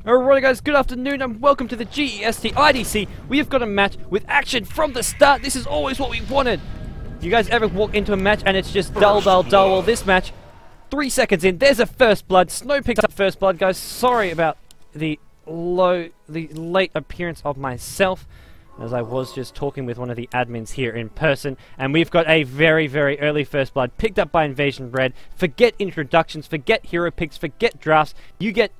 Alright guys, good afternoon and welcome to the GEST IDC. We have got a match with action from the start. This is always what we wanted. You guys ever walk into a match and it's just dull? Well, this match, 3 seconds in, there's a first blood. Snow picks up first blood, guys. Sorry about the late appearance of myself, as I was just talking with one of the admins here in person, and we've got a very early first blood picked up by Inv-Red. Forget introductions, forget hero picks, forget drafts. You get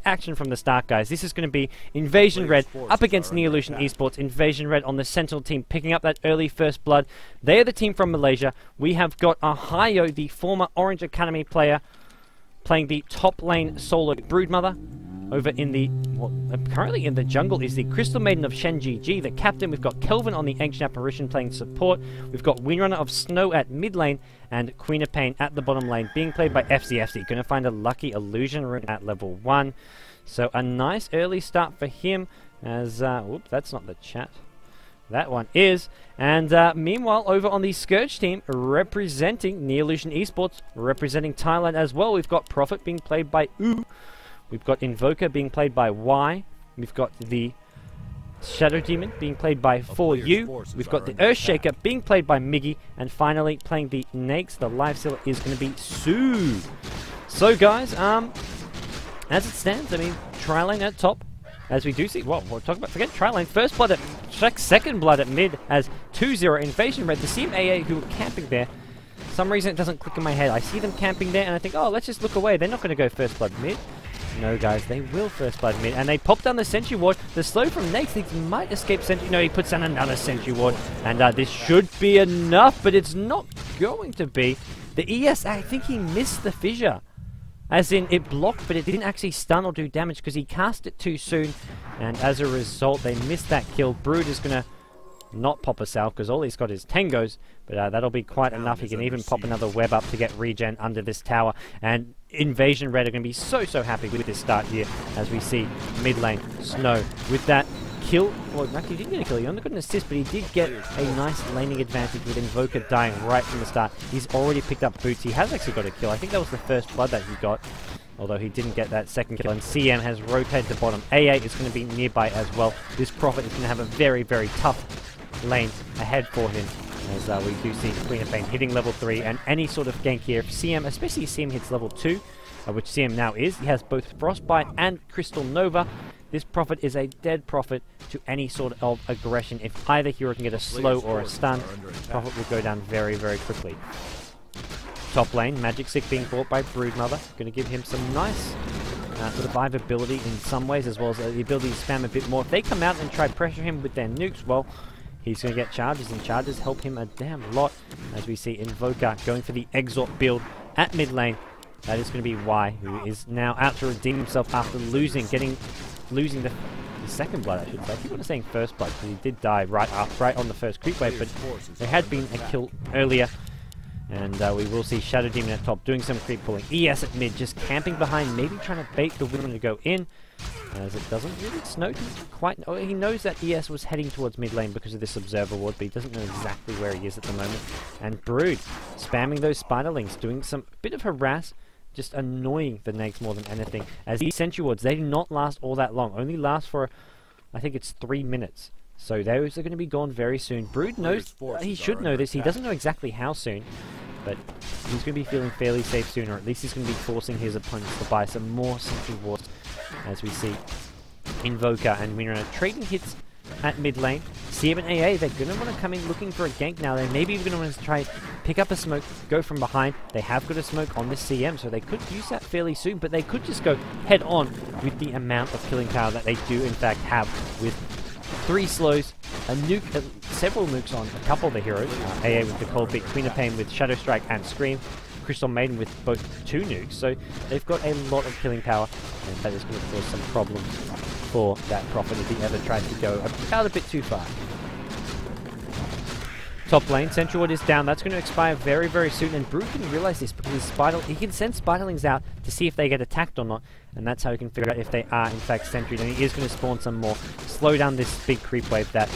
action from the start, guys. This is going to be Inv-Red up against Neolution Esports. Inv-Red on the Sentinel team picking up that early first blood. They are the team from Malaysia. We have got Ahio, the former Orange Academy player, playing the top lane solo Broodmother. Over in the, currently in the jungle is the Crystal Maiden of Shen GG, the captain. We've got Kelvin on the Ancient Apparition playing support. We've got Windrunner of Snow at mid lane and Queen of Pain at the bottom lane, being played by FCFC. Going to find a lucky illusion rune at level 1. So a nice early start for him as, whoops, that's not the chat. That one is. And meanwhile, over on the Scourge team, representing Neolution Esports, representing Thailand as well, we've got Prophet being played by U. We've got Invoker being played by Y. We've got the Shadow Demon being played by 4U. We've got the Earthshaker being played by Miggy. And finally, playing the Nakes, the Lifestealer, is going to be Sue. So guys, as it stands, I mean, Tri-Lane at top. As we do see, well, we'll talk about, forget Tri-Lane. First blood at, second blood at mid as 2-0 Inv-Red. The CMAA who were camping there. For some reason it doesn't click in my head. I see them camping there and I think, oh, let's just look away. They're not going to go first blood mid. No, guys, they will first blood mid, and they pop down the sentry ward. The slow from Nakes thinks he might escape sentry. No, he puts down another sentry ward, and this should be enough, but it's not going to be. The ES, I think he missed the fissure, as in it blocked, but it didn't actually stun or do damage because he cast it too soon, and as a result, they missed that kill. Brood is going to not pop a salve because all he's got is Tangos, but that'll be quite enough. He can even pop another web up to get regen under this tower, and Inv-Red are going to be so happy with this start here as we see mid lane Snow with that kill. Well, actually he didn't get a kill, he only got an assist, but he did get a nice laning advantage with Invoker dying right from the start. He's already picked up boots, he has actually got a kill. I think that was the first blood that he got, although he didn't get that second kill, and CM has rotated to bottom. AA is going to be nearby as well. This Prophet is going to have a very tough lane ahead for him, as we do see Queen of Pain hitting level 3, and any sort of gank here, if CM, especially if CM hits level 2, which CM now is, he has both Frostbite and Crystal Nova. This Prophet is a dead Prophet to any sort of aggression. If either hero can get a slow or a stun, Prophet will go down very quickly. Top lane, Magic Stick being bought by Broodmother, going to give him some nice survivability in some ways, as well as the ability to spam a bit more. If they come out and try to pressure him with their nukes, well, he's going to get charges, and charges help him a damn lot, as we see Invoker going for the Exort build at mid lane. That is going to be Y, who is now out to redeem himself after losing the second blood, I should say. I keep on saying first blood, because he did die right on the first creep wave, but there had been a kill earlier. And we will see Shadow Demon at top doing some creep pulling. ES at mid, just camping behind, maybe trying to bait the Windrunner to go in. As it doesn't really, Snow doesn't quite. Oh, he knows that ES was heading towards mid lane because of this Observer ward, but he doesn't know exactly where he is at the moment. And Brood spamming those Spiderlings, doing some bit of harass, just annoying the Nakes more than anything. As these sentry wards, they do not last all that long, only last for, I think it's 3 minutes. So those are going to be gone very soon. Brood knows, he should know this, he doesn't know exactly how soon, but he's going to be feeling fairly safe soon, or at least he's going to be forcing his opponents to buy some more sentry wards, as we see Invoker and Windrunner trading hits at mid lane. CM and AA, they're going to want to come in looking for a gank now. They maybe even going to want to try pick up a smoke, go from behind. They have got a smoke on this CM, so they could use that fairly soon, but they could just go head on with the amount of killing power that they do in fact have, with 3 slows, a nuke, several nukes on a couple of the heroes. AA with the Cold Feet, Queen of Pain with Shadow Strike and Scream, Crystal Maiden with both 2 nukes, so they've got a lot of killing power, and that is going to cause some problems for that Prophet if he ever tries to go out a bit too far. Top lane, Central Ward is down. That's going to expire very soon, and Brood can realize this because he can send Spiderlings out to see if they get attacked or not, and that's how he can figure out if they are in fact sentryed, and he is going to spawn some more, slow down this big creep wave that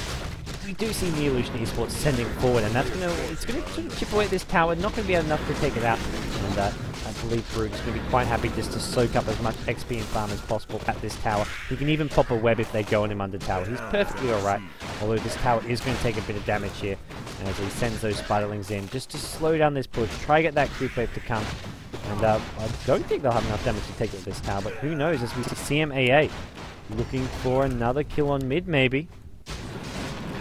we do see Neolution Esports sending forward, and that's going to sort of chip away at this tower. Not going to be enough to take it out, and I believe Brood is going to be quite happy just to soak up as much XP and farm as possible at this tower. He can even pop a web if they go on him under tower. He's perfectly alright, although this tower is going to take a bit of damage here as he sends those spiderlings in just to slow down this push, try to get that creep wave to come. And I don't think they'll have enough damage to take it with this tower, but who knows, as we see CMAA looking for another kill on mid maybe.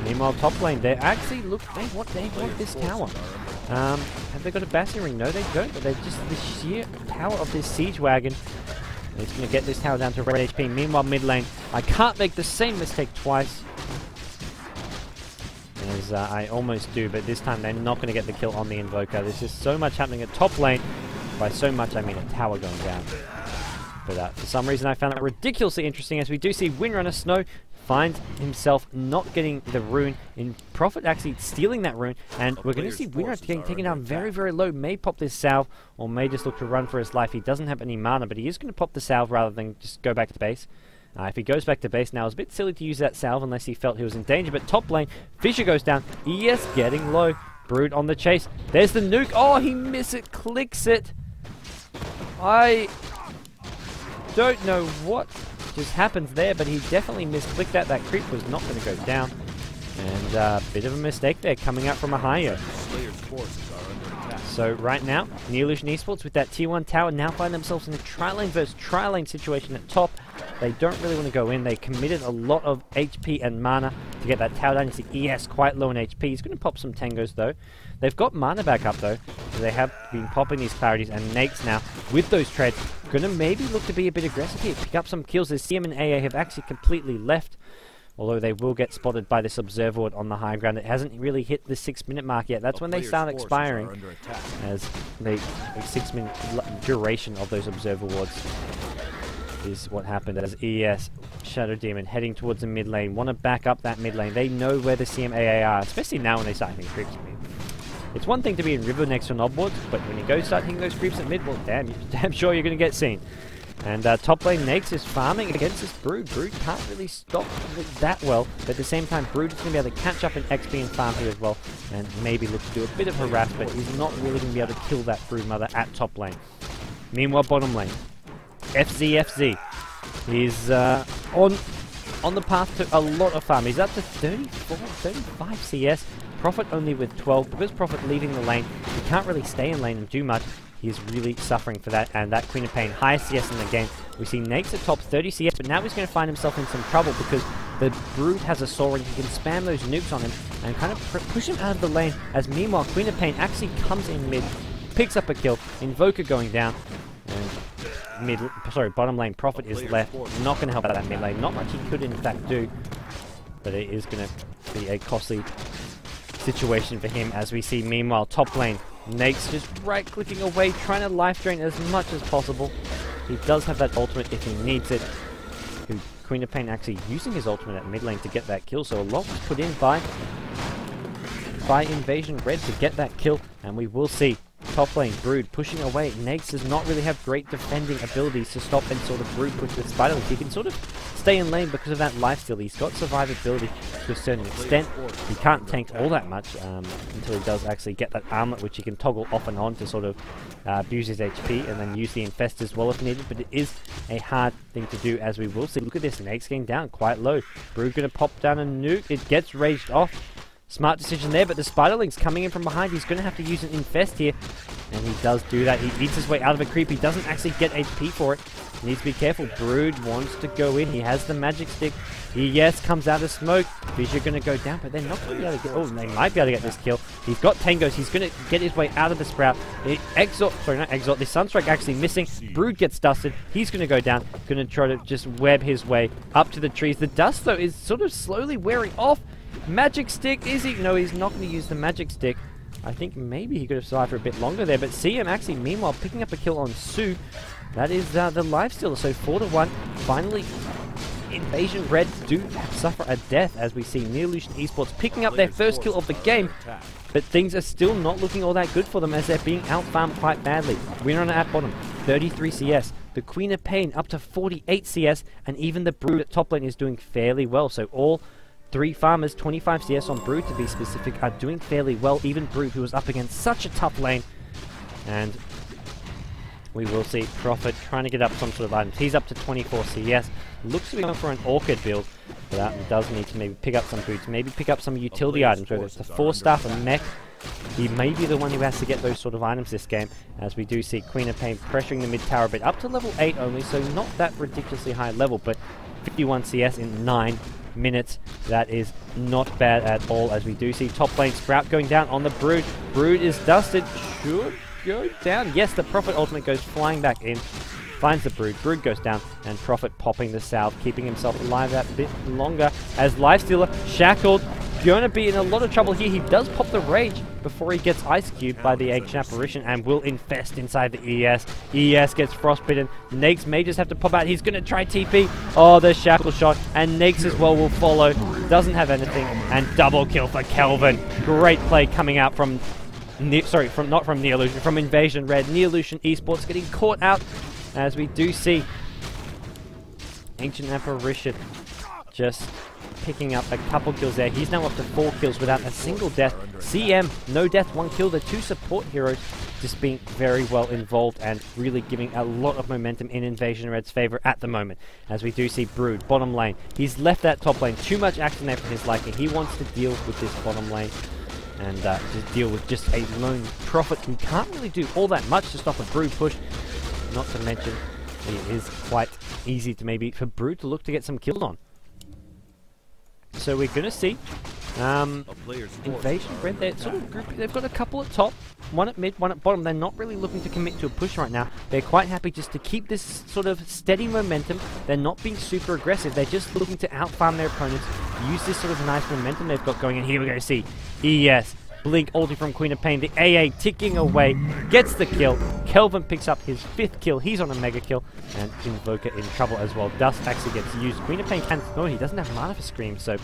Meanwhile, top lane, they actually look, they want this tower. Have they got a Bastion ring? No, they don't, but they're just the sheer power of this siege wagon. It's going to get this tower down to red HP. Meanwhile, mid lane, I can't make the same mistake twice. As I almost do, but this time they're not going to get the kill on the Invoker. There's just so much happening at top lane. By so much, I mean a tower going down. But for some reason, I found it ridiculously interesting as we do see Windrunner Snow finds himself not getting the rune, in Prophet actually stealing that rune, and we're going to see Windrunner getting taken down very, very low. May pop this salve, or may just look to run for his life. He doesn't have any mana, but he is going to pop the salve rather than just go back to base. If he goes back to base now, it's a bit silly to use that salve unless he felt he was in danger, but top lane, Fissure goes down, ES getting low, Brood on the chase, there's the nuke, oh, he clicks it. I don't know what just happens there, but he definitely misclicked that. That creep was not going to go down. And a bit of a mistake there coming out from a higher. So right now, Neolution Esports with that tier 1 tower now find themselves in a tri-lane versus tri-lane situation at top. They don't really want to go in. They committed a lot of HP and mana to get that tower down. You see ES quite low in HP. He's going to pop some tangos though. They've got mana back up though, so they have been popping these clarities, and Nakes now, with those treads, going to maybe look to be a bit aggressive here, pick up some kills as CM and AA have actually completely left, although they will get spotted by this Observer Ward on the high ground. It hasn't really hit the 6-minute mark yet. That's when they start expiring, as the 6-minute duration of those Observer Wards is what happened as ES, Shadow Demon, heading towards the mid lane, want to back up that mid lane. They know where the CMAA are, especially now when they start hitting creeps. It's one thing to be in river next to an obboard, but when you go start hitting those creeps at mid, well, damn sure you're going to get seen. And top lane Nakes is farming against this Brood. Brood can't really stop that well, but at the same time, Brood is going to be able to catch up in XP and farm here as well, and maybe look to do a bit of harass, but he's not really going to be able to kill that Brood Mother at top lane. Meanwhile, bottom lane, FZ is on the path to a lot of farm. He's up to 34, 35 CS. Prophet only with 12. Because Prophet leaving the lane, he can't really stay in lane and do much. He's really suffering for that, and that Queen of Pain, highest CS in the game. We see Nakes at top 30 CS, but now he's going to find himself in some trouble because the Brood has a Soul Ring. He can spam those nukes on him and kind of push him out of the lane, as meanwhile Queen of Pain actually comes in mid, picks up a kill, Invoker going down, and bottom lane Prophet is left, not going to help out that mid lane. Not much he could in fact do, but it is going to be a costly situation for him, as we see meanwhile top lane Nakes just right clicking away, trying to life drain as much as possible. He does have that ultimate if he needs it. Queen of Pain actually using his ultimate at mid lane to get that kill, so a lot was put in by Inv-Red to get that kill, and we will see top lane Brood pushing away. Nakes does not really have great defending abilities to stop and sort of Brood push with Spiderlings. He can sort of stay in lane because of that lifesteal. He's got survivability to a certain extent. He can't tank all that much until he does actually get that armlet, which he can toggle off and on to sort of abuse his HP and then use the Infest as well if needed, but it is a hard thing to do, as we will see. Look at this, Nakes getting down quite low. Brood gonna pop down a nuke. It gets raged off. Smart decision there, but the Spiderling's coming in from behind. He's going to have to use an Infest here, and he does do that. He eats his way out of a creep. He doesn't actually get HP for it. He needs to be careful. Brood wants to go in. He has the magic stick. He, yes, comes out of smoke. Fissure going to go down, but they're not going to be able to get... Oh, they might be able to get this kill. He's got tangos. He's going to get his way out of the Sprout. Exort, sorry, not Exort. The Sunstrike actually missing. Brood gets dusted. He's going to go down. Going to try to just web his way up to the trees. The dust, though, is sort of slowly wearing off. Magic stick, is he? No, he's not going to use the magic stick. I think maybe he could have survived for a bit longer there, but CM actually meanwhile picking up a kill on Sue. That is the lifestealer, so 4-1. Finally, Inv-Red do suffer a death, as we see Neolution Esports picking up their first kill of the game, but things are still not looking all that good for them as they're being out-farmed quite badly. Windrunner at bottom, 33 CS. The Queen of Pain up to 48 CS, and even the Brood at top lane is doing fairly well, so all 3 farmers, 25 CS on Brood to be specific, are doing fairly well. Even Brood, who was up against such a tough lane. And We will see Prophet trying to get up some sort of items. He's up to 24 CS. Looks to be going for an Orchid build. For that, and does need to maybe pick up some boots, maybe pick up some utility items, whether it's the 4-staff, a mech. He may be the one who has to get those sort of items this game, as we do see Queen of Pain pressuring the mid tower a bit, up to level 8 only, so not that ridiculously high level, but 51 CS in 9 minutes. That is not bad at all, as we do see top lane Sprout going down on the Brood. Brood is dusted, should go down. Yes, the Prophet ultimate goes flying back in. Finds the Brood. Brood goes down, and Prophet popping the Salve, keeping himself alive that bit longer. As Lifestealer, shackled, gonna be in a lot of trouble here. He does pop the Rage before he gets Ice Cubed by the Ancient Apparition and will infest inside the ES. ES gets frostbitten. Nags may just have to pop out. He's gonna try TP. Oh, the Shackle shot, and Nags as well will follow. Doesn't have anything, and double kill for Kelvin. Great play coming out from not from Neolution, from Inv-Red. Neolution Esports getting caught out, as we do see Ancient Apparition just picking up a couple kills there. He's now up to 4 kills without a single death. CM, no death, 1 kill. The 2 support heroes just being very well involved and really giving a lot of momentum in Inv-Red's favor at the moment. As we do see Brood, bottom lane. He's left that top lane. Too much action there for his liking. He wants to deal with this bottom lane and just deal with just a lone Prophet who can't really do all that much to stop a Brood push. Not to mention, it is quite easy to maybe for Brood to look to get some kills on. So we're going to see Inv-Red, they're sort of grouped. They've got a couple at top, one at mid, one at bottom. They're not really looking to commit to a push right now. They're quite happy just to keep this sort of steady momentum. They're not being super aggressive. They're just looking to outfarm their opponents, use this sort of nice momentum they've got going. And here we're going to see ES. Blink ulti from Queen of Pain, the AA ticking away, gets the kill. Kelvin picks up his 5th kill, he's on a mega kill, and Invoker in trouble as well. Dust actually gets used. Queen of Pain can't, no, he doesn't have mana for Scream, so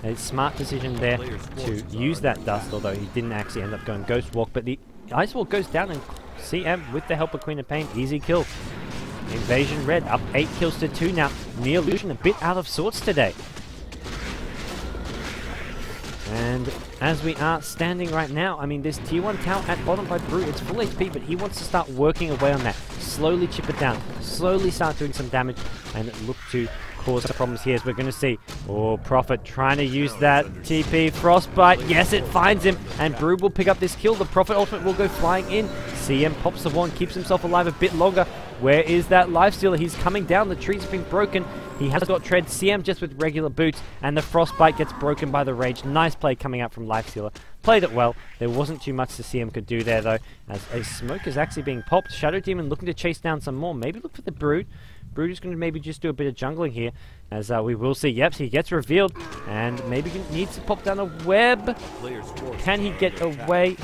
a smart decision there to use that Dust, although he didn't actually end up going Ghost Walk, but the Ice Walk goes down, and CM, with the help of Queen of Pain, easy kill. Inv-Red up 8 kills to 2 now. Neolution a bit out of sorts today. And as we are standing right now, I mean, this tier 1 tower at bottom by Brood, it's full HP, but he wants to start working away on that. Slowly chip it down, slowly start doing some damage, and look to cause problems here, as we're going to see. Oh, Prophet trying to use that TP Frostbite. Yes, it finds him, and Brood will pick up this kill. The Prophet ultimate will go flying in. CM pops the wand, keeps himself alive a bit longer. Where is that Lifestealer? He's coming down. The trees have been broken. He has got tread. CM just with regular boots, and the Frostbite gets broken by the Rage. Nice play coming out from Lifestealer. Played it well. There wasn't too much the CM could do there, though, as a smoke is actually being popped. Shadow Demon looking to chase down some more. Maybe look for the Brood. Brood is going to maybe just do a bit of jungling here, as we will see. Yep, he gets revealed, and maybe needs to pop down a web. Can he get away?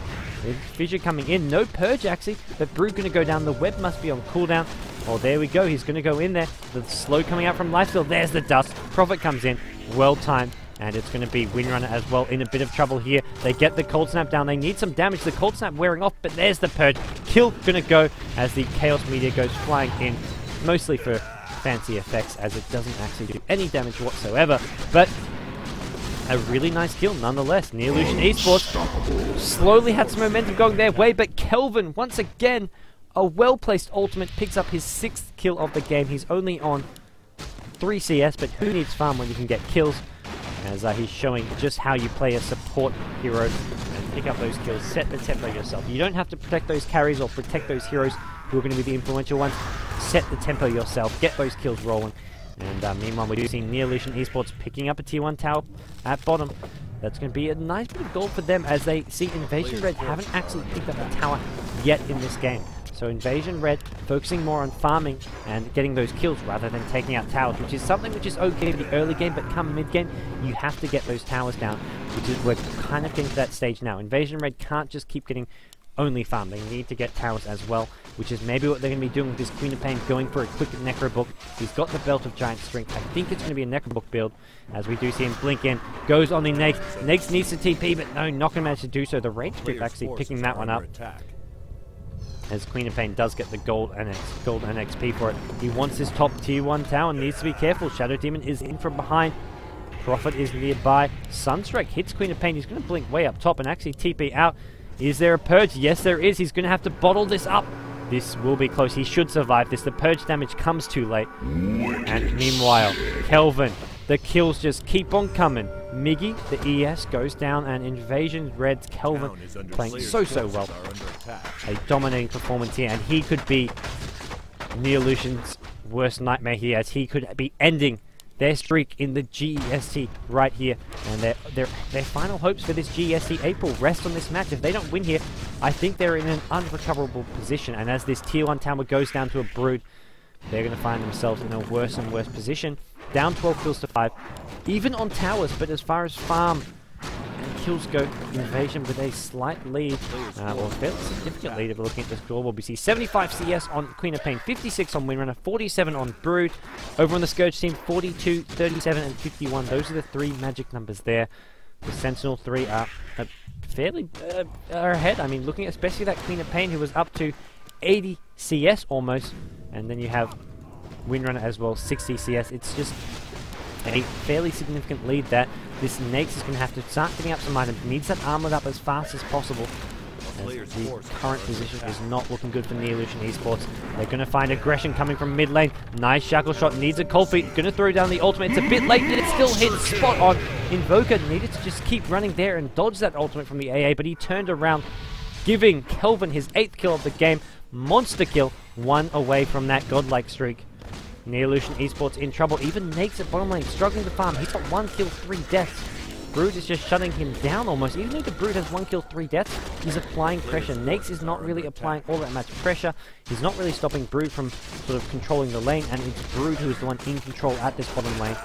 Fissure coming in. No Purge, actually, but Brood going to go down. The web must be on cooldown. Oh, there we go. He's going to go in there. The slow coming out from Lifesteal. There's the Dust. Prophet comes in. Well timed. And it's going to be Windrunner as well in a bit of trouble here. They get the Cold Snap down. They need some damage. The Cold Snap wearing off, but there's the Purge. Kill going to go as the Chaos Meteor goes flying in. Mostly for fancy effects, as it doesn't actually do any damage whatsoever. But a really nice kill nonetheless. Neolution Esports slowly had some momentum going their way, but Kelvin, once again, a well-placed ultimate, picks up his 6th kill of the game. He's only on 3 CS, but who needs farm when you can get kills? As he's showing just how you play a support hero and pick up those kills, set the tempo yourself. You don't have to protect those carries or protect those heroes who are going to be the influential ones. Set the tempo yourself, get those kills rolling. And meanwhile, we're using Neolution Esports picking up a tier 1 tower at bottom. That's going to be a nice bit of gold for them, as they see Inv-Red haven't actually picked up a tower yet in this game. So Inv-Red focusing more on farming and getting those kills rather than taking out towers, which is something which is okay in the early game, but come mid-game, you have to get those towers down, which is we're kind of getting to that stage now. Inv-Red can't just keep getting only farm. They need to get towers as well, which is maybe what they're going to be doing with this Queen of Pain, going for a quick Necro Book. He's got the Belt of Giant Strength. I think it's going to be a Necro Book build, as we do see him blink in. Goes on the Nags. Nags needs to TP, but no, not going to manage to do so. The Rage Grip actually picking that one up, as Queen of Pain does get the gold and XP for it. He wants his top tier 1 tower and needs to be careful. Shadow Demon is in from behind. Prophet is nearby. Sunstrike hits Queen of Pain. He's going to blink way up top and actually TP out. Is there a Purge? Yes, there is. He's going to have to bottle this up. This will be close. He should survive this. The purge damage comes too late. And meanwhile, Kelvin, the kills just keep on coming. Miggy, the ES, goes down, and Inv-Red's Kelvin playing so well. A dominating performance here, and he could be Neolution's worst nightmare here, as he could be ending their streak in the GEST right here. And their final hopes for this GEST April rest on this match. If they don't win here, I think they're in an unrecoverable position. And as this tier 1 tower goes down to a Brood, they're going to find themselves in a worse and worse position. Down 12 kills to 5, even on towers. But as far as farm and kills go, Invasion with a slight lead, or a fairly significant lead if we're looking at this global. We see 75 CS on Queen of Pain, 56 on Windrunner, 47 on Brood. Over on the Scourge team, 42, 37, and 51. Those are the 3 magic numbers there. The Sentinel 3 are fairly ahead. I mean, looking at especially that Queen of Pain, who was up to 80 CS almost, and then you have Windrunner as well, 60 CS. It's just a fairly significant lead that this Nakes is going to have to start getting up some items. Needs that armored up as fast as possible, as the current position is not looking good for Neolution Esports. They're going to find aggression coming from mid lane. Nice shackle shot, needs a cold feet, going to throw down the ultimate. It's a bit late, but it still hits spot on. Invoker needed to just keep running there and dodge that ultimate from the AA, but he turned around, giving Kelvin his 8th kill of the game. Monster kill, 1 away from that godlike streak. Neolution Esports in trouble. Even Nakes at bottom lane, struggling to farm. He's got 1 kill, 3 deaths. Brood is just shutting him down almost. Even though the Brood has 1 kill, 3 deaths, he's applying pressure. Nakes is not really applying all that much pressure. He's not really stopping Brood from sort of controlling the lane, and it's Brood who is the one in control at this bottom lane.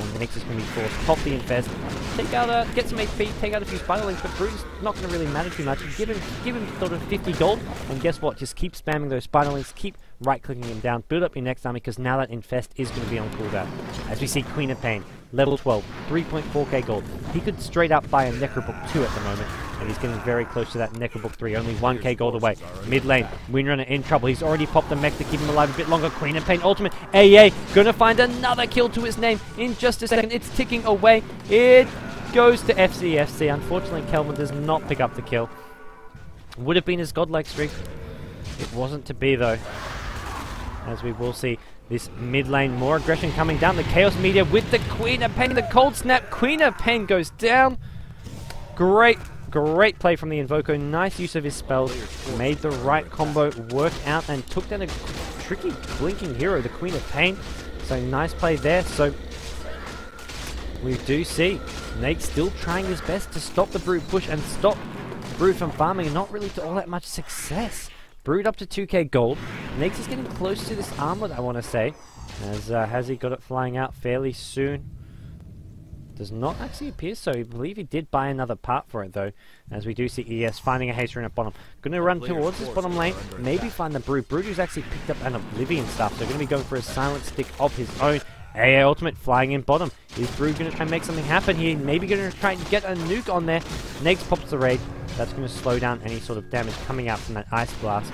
And the Nakes is going to be forced. Pop the Infest, take out, get some HP, take out a few Spiderlings, but Brood is not going to really matter too much. Give him sort of 50 gold, and guess what? Just keep spamming those Spiderlings, keep right-clicking him down, build up your next army, because now that Infest is going to be on cooldown. As we see Queen of Pain, level 12, 3.4k gold. He could straight up buy a Necrobook 2 at the moment, and he's getting very close to that Necrobook 3, only 1k gold away. Mid lane, Windrunner in trouble. He's already popped the mech to keep him alive a bit longer. Queen of Pain ultimate, AA, gonna find another kill to his name in just a second. It's ticking away. It goes to FCFC. Unfortunately, Kelvin does not pick up the kill. Would have been his godlike streak. It wasn't to be though. As we will see this mid lane, more aggression coming down. The Chaos Meteor with the Queen of Pain, the cold snap. Queen of Pain goes down. Great play from the Invoker. Nice use of his spells. Made the right combo work out and took down a tricky blinking hero, the Queen of Pain. So nice play there. So we do see Nate still trying his best to stop the Brood push and stop Brood from farming, and not really to all that much success. Brood up to 2k gold. Nates is getting close to this armlet, I want to say. As has he got it flying out fairly soon? Does not actually appear so. I believe he did buy another part for it though. As we do see ES finding a haste rune at bottom. Going to run towards this bottom lane. Maybe find the Brood. Brood who's actually picked up an Oblivion stuff. So going to be going for a silent stick of his own. AA ultimate flying in bottom. Is Brood going to try and make something happen here? Maybe going to try and get a nuke on there. Nates pops the raid. That's going to slow down any sort of damage coming out from that Ice Blast.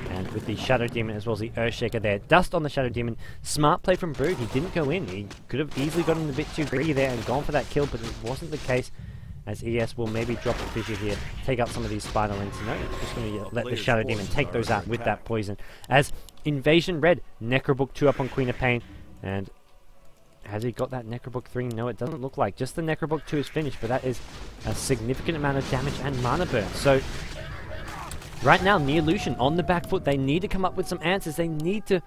And with the Shadow Demon as well as the Earthshaker there. Dust on the Shadow Demon. Smart play from Brood. He didn't go in. He could have easily gotten a bit too greedy there and gone for that kill, but it wasn't the case. As ES will maybe drop a fissure here. Take out some of these Spiderlings. No, just going to let the Shadow Demon take those out with that poison. As Inv-Red. Necrobook 2 up on Queen of Pain. And has he got that Necrobook 3? No, it doesn't look like. Just the Necrobook 2 is finished, but that is a significant amount of damage and mana burn. So right now, Neolution on the back foot. They need to come up with some answers. They need to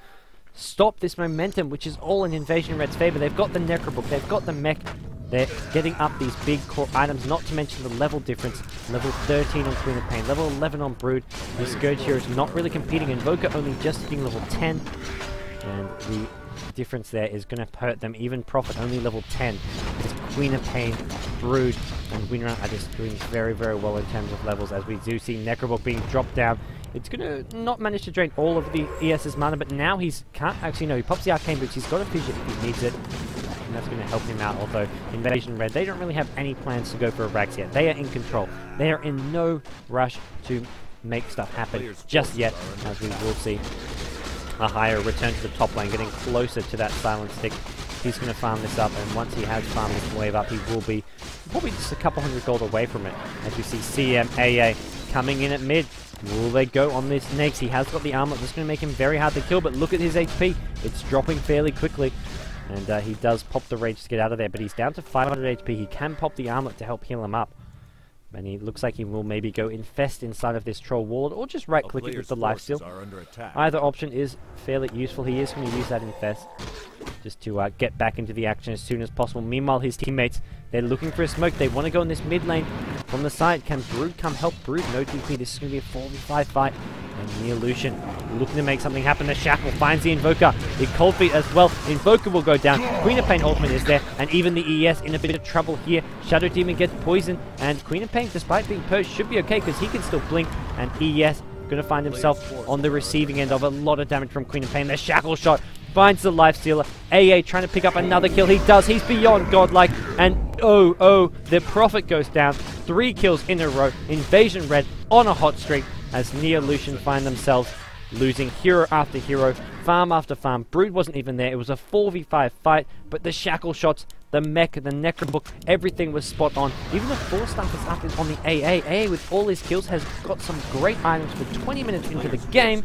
stop this momentum, which is all in Inv-Red's favor. They've got the Necrobook. They've got the mech. They're getting up these big core items, not to mention the level difference. Level 13 on Queen of Pain, level 11 on Brood. The Scourge here is not really competing. Invoker only just hitting level 10. And the difference there is going to hurt them. Even Prophet only level 10. This Queen of Pain, Brood, and Windrunner are just doing very, very well in terms of levels, as we do see Necrobook being dropped down. It's going to not manage to drain all of the ES's mana, but now he can't actually, no, he pops the Arcane Boots. He's got a fissure if he needs it, and that's going to help him out. Although Inv-Red, they don't really have any plans to go for a Rags yet. They are in control. They are in no rush to make stuff happen just yet, as we will see a higher return to the top lane, getting closer to that silent stick. He's going to farm this up, and once he has farmed this wave up, he will be probably just a couple hundred gold away from it. As we see CM, AA coming in at mid. Will they go on this next? He has got the armlet. That's going to make him very hard to kill, but look at his HP. It's dropping fairly quickly. And he does pop the rage to get out of there, but he's down to 500 HP. He can pop the armlet to help heal him up. And he looks like he will maybe go infest inside of this troll ward, or just right-click it with the lifesteal. Either option is fairly useful. He is going to use that infest just to get back into the action as soon as possible. Meanwhile, his teammates, they're looking for a smoke. They want to go in this mid lane from the side. Can Brood come help Brood? No TP. This is going to be a 4v5 fight. And Neolution looking to make something happen. The Shackle finds the Invoker. The Cold Feet as well. Invoker will go down. Queen of Pain ultimate is there. And even the ES in a bit of trouble here. Shadow Demon gets poisoned. And Queen of Pain, despite being purged, should be okay because he can still blink. And ES going to find himself on the receiving end of a lot of damage from Queen of Pain. The Shackle shot finds the Life Stealer. AA trying to pick up another kill. He does. He's beyond godlike. And oh, the Prophet goes down. 3 kills in a row. Inv-Red on a hot streak as Neolution find themselves losing hero after hero, farm after farm. Brood wasn't even there. It was a 4v5 fight, but the Shackle shots, the mech, the Necrobook, everything was spot on. Even the 4-star is up on the AA. AA with all his kills has got some great items for 20 minutes into the game.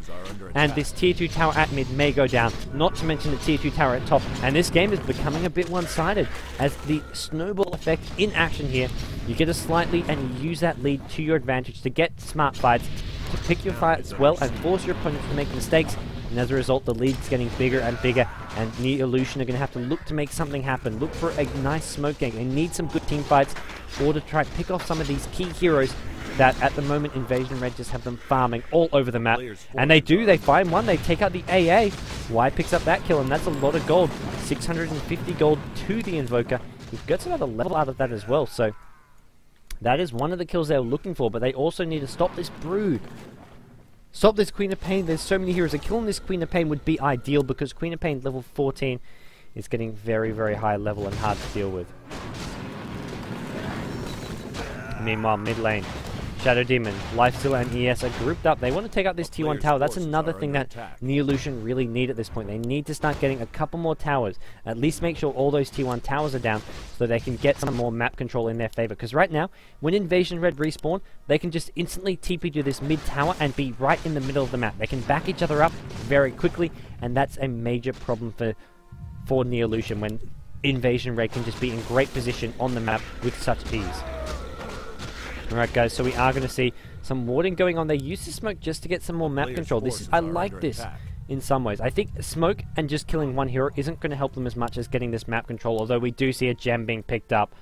And this tier 2 tower at mid may go down. Not to mention the tier 2 tower at top. And this game is becoming a bit one-sided as the snowball effect in action here. You get a slight lead and you use that lead to your advantage to get smart fights, to pick your fights well and force your opponents to make mistakes. And as a result, the lead's getting bigger and bigger, and Neolution are going to have to look to make something happen. Look for a nice smoke gank. They need some good team fights or to try to pick off some of these key heroes that at the moment Inv-Red just have them farming all over the map. And they do, they find one, they take out the AA. Y picks up that kill, and that's a lot of gold. 650 gold to the Invoker. He gets another level out of that as well, so that is one of the kills they were looking for, but they also need to stop this Brood. Stop this Queen of Pain. There's so many heroes. A kill on this Queen of Pain would be ideal because Queen of Pain level 14 is getting very, very high level and hard to deal with. Meanwhile, mid lane, Shadow Demon, Lifesteal and ES are grouped up. They want to take out this T1 tower. That's another thing that Neolution really need at this point. They need to start getting a couple more towers. At least make sure all those T1 towers are down so they can get some more map control in their favor. Because right now, when Inv-Red respawn, they can just instantly TP to this mid tower and be right in the middle of the map. They can back each other up very quickly, and that's a major problem for Neolution when Inv-Red can just be in great position on the map with such ease. Alright guys, so we are going to see some warding going on. They use the smoke just to get some more map control. I like this in some ways. I think smoke and just killing one hero isn't going to help them as much as getting this map control, although we do see a gem being picked up.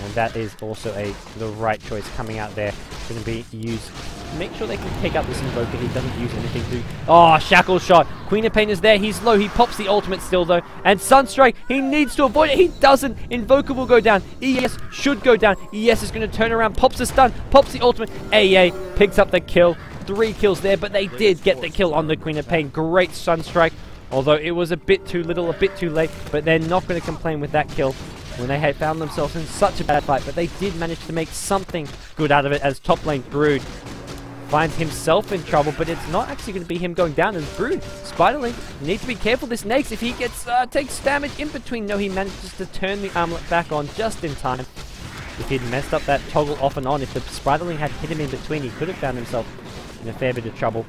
And that is also the right choice coming out there. Going to be used. Make sure they can take out this Invoker. He doesn't use anything to... Oh, Shackle shot. Queen of Pain is there. He's low. He pops the ultimate still, though. And Sunstrike, he needs to avoid it. He doesn't. Invoker will go down. ES should go down. ES is going to turn around. Pops the stun. Pops the ultimate. AA picks up the kill. 3 kills there, but they did get the kill on the Queen of Pain. Great Sunstrike. Although it was a bit too little, a bit too late. But they're not going to complain with that kill when they had found themselves in such a bad fight. But they did manage to make something good out of it as top lane Brood finds himself in trouble, but it's not actually going to be him going down as Brood. Spiderling needs to be careful. This Nakes, if he gets takes damage in between. No, he manages to turn the armlet back on just in time. If he'd messed up that toggle off and on, if the Spiderling had hit him in between, he could have found himself in a fair bit of trouble.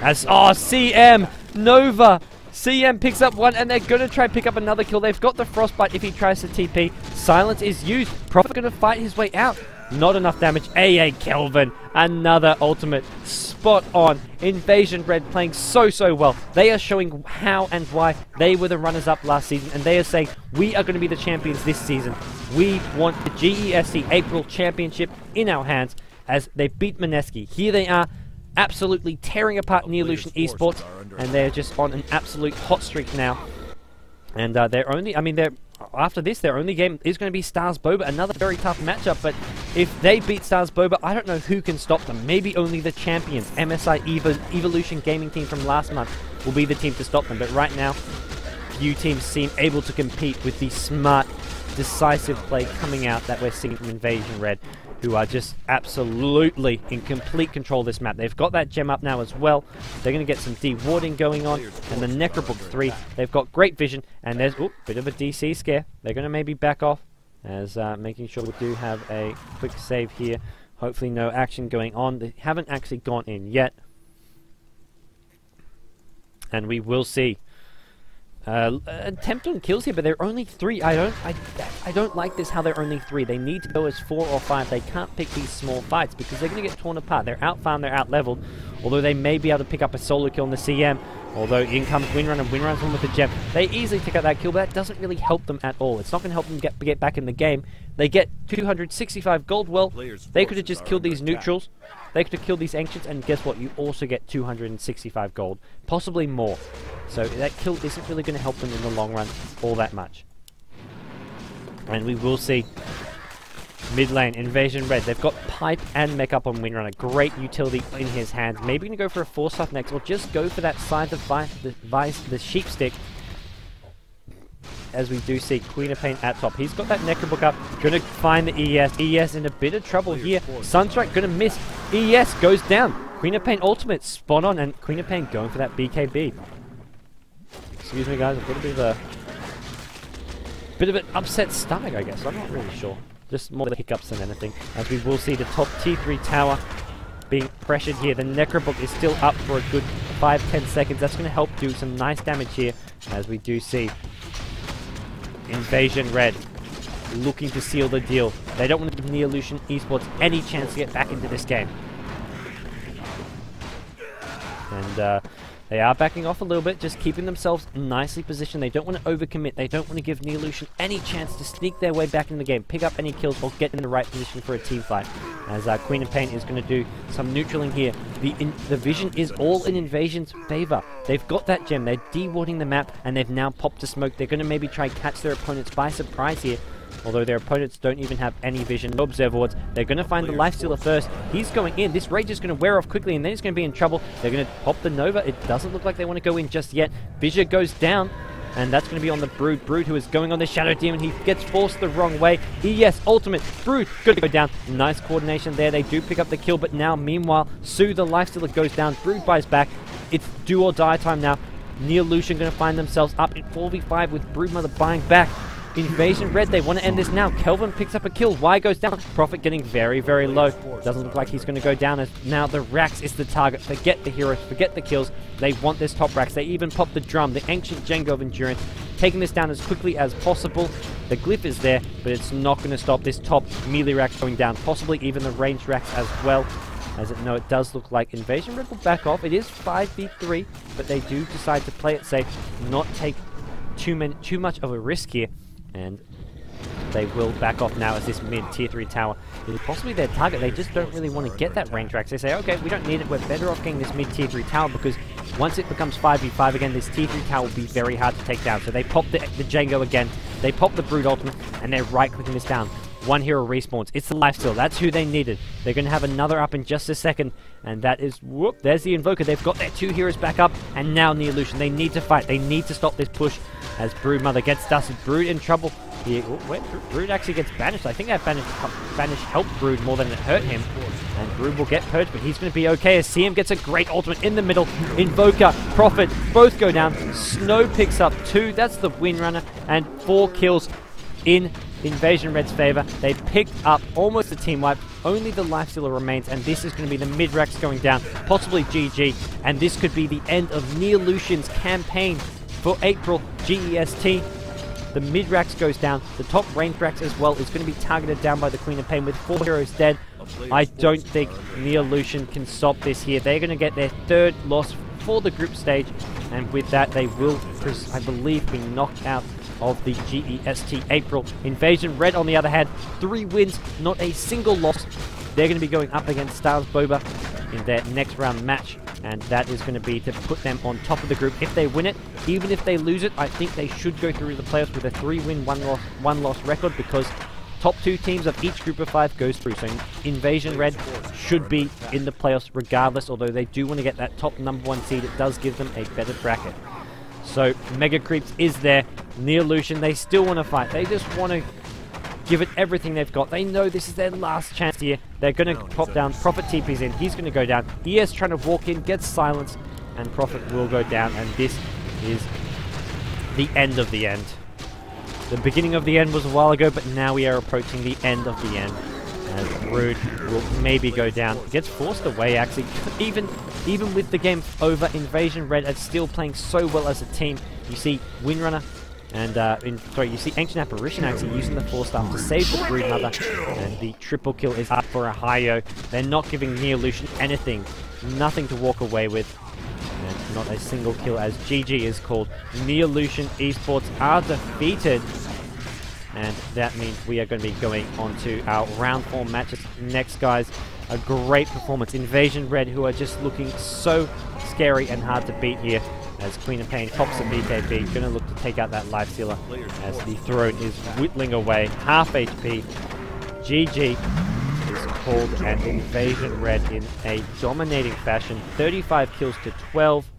As CM Nova. CM picks up one, and they're going to try and pick up another kill. They've got the Frostbite if he tries to TP. Silence is used. Prophet going to fight his way out. Not enough damage. AA Kelvin. Another ultimate. Spot on. Inv-Red playing so well. They are showing how and why they were the runners-up last season, and they are saying, we are going to be the champions this season. We want the GEST April Championship in our hands as they beat Mineski. Here they are, absolutely tearing apart Neolution Esports, and they're just on an absolute hot streak now. And after this, their only game is going to be Stars Boba, another very tough matchup, but if they beat Stars Boba, I don't know who can stop them. Maybe only the champions, MSI Evolution Gaming team from last month, will be the team to stop them, but right now, few teams seem able to compete with the smart, decisive play coming out that we're seeing from Inv-Red, who are just absolutely in complete control of this map. They've got that gem up now as well. They're going to get some de-warding going on. And the Necrobook 3, they've got great vision. And there's a bit of a DC scare. They're going to maybe back off as making sure we do have a quick save here. Hopefully no action going on. They haven't actually gone in yet. And we will see attempt on kills here, but they're only 3. I don't like this how they're only 3. They need to go as 4 or 5. They can't pick these small fights because they're going to get torn apart. They're outfarmed, they're out-leveled, although they may be able to pick up a solo kill on the CM. Although in comes Windrunner, and Windrunner's one with the gem. They easily pick up that kill, but that doesn't really help them at all. It's not going to help them get back in the game. They get 265 gold. Well, they could have just killed these neutrals. They could have killed these ancients, and guess what? You also get 265 gold. Possibly more. So that kill isn't really going to help them in the long run all that much. And we will see mid lane, Inv-Red. They've got Pipe and Mech up on Windrunner. Great utility in his hands. Maybe going to go for a Force Stuff next, or just go for that side of the Sheep Stick. As we do see Queen of Pain at top. He's got that Necrobook up. Going to find the ES. ES in a bit of trouble here. Sunstrike going to miss. ES goes down. Queen of Pain ultimate spot on, and Queen of Pain going for that BKB. Excuse me, guys. I've got a bit of an upset stomach, I guess. I'm not really sure. Just more the hiccups than anything. As we will see the top T3 tower being pressured here. The Necrobook is still up for a good 5-10 seconds. That's going to help do some nice damage here. As we do see Inv-Red looking to seal the deal. They don't want to give Neolution Esports any chance to get back into this game. And they are backing off a little bit, just keeping themselves nicely positioned. They don't want to overcommit. They don't want to give Neolution any chance to sneak their way back in the game, pick up any kills, or get in the right position for a team fight. As Queen of Pain is going to do some neutraling here. The vision is all in Invasion's favor. They've got that gem. They're dewarding the map, and they've now popped a smoke. They're going to maybe try catch their opponents by surprise here. Although their opponents don't even have any vision. No Observer Wards. They're going to find the Lifestealer first. He's going in. This Rage is going to wear off quickly, and then he's going to be in trouble. They're going to pop the Nova. It doesn't look like they want to go in just yet. Visor goes down, and that's going to be on the Brood. Brood, who is going on the Shadow Demon. He gets forced the wrong way. ES ultimate. Brood, good to go down. Nice coordination there. They do pick up the kill, but now, meanwhile, Sue, the Lifestealer, goes down. Brood buys back. It's do or die time now. Neolution going to find themselves up in 4v5 with Broodmother buying back. Inv-Red, they want to end this now. Kelvin picks up a kill. Y goes down. Prophet getting very, very low. Doesn't look like he's going to go down, as now the Rax is the target. Forget the heroes, forget the kills. They want this top Rax. They even pop the drum, the ancient Django of Endurance, taking this down as quickly as possible. The glyph is there, but it's not going to stop this top melee Rax going down. Possibly even the ranged Rax as well. As it does look like Inv-Red will back off. It is 5v3, but they do decide to play it safe, not take too much of a risk here. And they will back off now as this mid tier 3 tower is possibly their target. They just don't really want to get that range Rax. They say, okay, we don't need it. We're better off getting this mid tier 3 tower, because once it becomes 5v5 again, this tier 3 tower will be very hard to take down. So they pop the Django again. They pop the Brood ultimate, and they're right-clicking this down. One hero respawns. It's the Lifesteal. That's who they needed. They're going to have another up in just a second. And that is, whoop, there's the Invoker. They've got their 2 heroes back up. And now Neolution. They need to fight. They need to stop this push as Broodmother gets dusted. Brood in trouble. Brood actually gets banished. I think that banish helped Brood more than it hurt him. And Brood will get purged, but he's going to be okay as CM gets a great ultimate in the middle. Invoker, Prophet, both go down. Snow picks up 2. That's the Windrunner. And 4 kills in Inv-Red's favor. They picked up almost a team wipe. Only the Lifestealer remains, and this is going to be the mid-Rax going down, possibly GG, and this could be the end of Neolution's campaign for April GEST. The mid-Rax goes down. The top range Rax as well is going to be targeted down by the Queen of Pain with 4 heroes dead. I don't think Neolution can stop this here. They're going to get their 3rd loss for the group stage, and with that they will, I believe, be knocked out of the GEST April. Inv-Red, on the other hand, 3 wins, not a single loss. They're going to be going up against Stars Boba in their next round match, and that is going to be to put them on top of the group if they win it. Even if they lose it, I think they should go through the playoffs with a 3-win, 1-loss record, because top 2 teams of each group of 5 goes through. So Inv-Red should be in the playoffs regardless, although they do want to get that top #1 seed. It does give them a better bracket. So Mega Creeps is there. Neolution, they still want to fight. They just want to give it everything they've got. They know this is their last chance here. They're going to pop down. Prophet TP's in. He's going to go down. ES trying to walk in, gets silenced, and Prophet will go down. And this is the end of the end. The beginning of the end was a while ago, but now we are approaching the end of the end. as Brood will maybe go down. Gets forced away, actually. Even with the game over, Inv-Red are still playing so well as a team. You see Windrunner and you see Ancient Apparition actually using the 4-star to save the Brood Mother, and the triple kill is up for a Hi-Yo. They're not giving Neolution anything, nothing to walk away with, and not a single kill as GG is called. Neolution Esports are defeated, and that means we are going to be going on to our round 4 matches next, guys. A great performance. Inv-Red, who are just looking so scary and hard to beat here, as Queen of Pain pops a BKB, going to look to take out that Life Stealer as the throne is whittling away, half HP. GG is called, and Inv-Red in a dominating fashion, 35 kills to 12.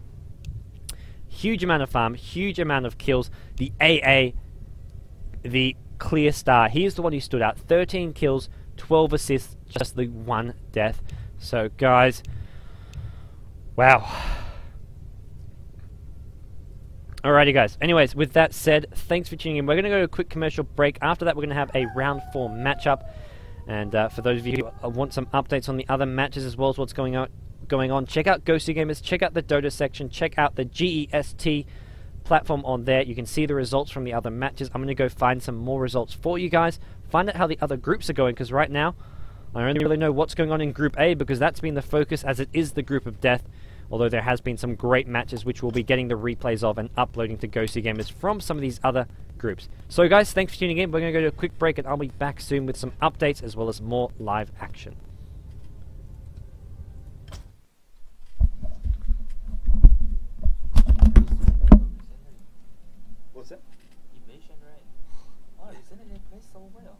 Huge amount of farm, huge amount of kills. The AA, the clear star, he is the one who stood out. 13 kills, 12 assists, just the 1 death. So guys, wow. Alrighty guys, anyways, with that said, thanks for tuning in. We're going to go to a quick commercial break. After that, we're going to have a round 4 matchup. And for those of you who want some updates on the other matches as well as what's going on, check out GoDz, check out the Dota section, check out the GEST platform on there. You can see the results from the other matches. I'm going to go find some more results for you guys, find out how the other groups are going, because right now I only really know what's going on in Group A, because that's been the focus, as it is the group of death. Although there has been some great matches which we'll be getting the replays of and uploading to GoDz from some of these other groups. So guys, thanks for tuning in. We're going to go to a quick break, and I'll be back soon with some updates as well as more live action. What's that? Inv-Red. Oh, isn't it in place so well?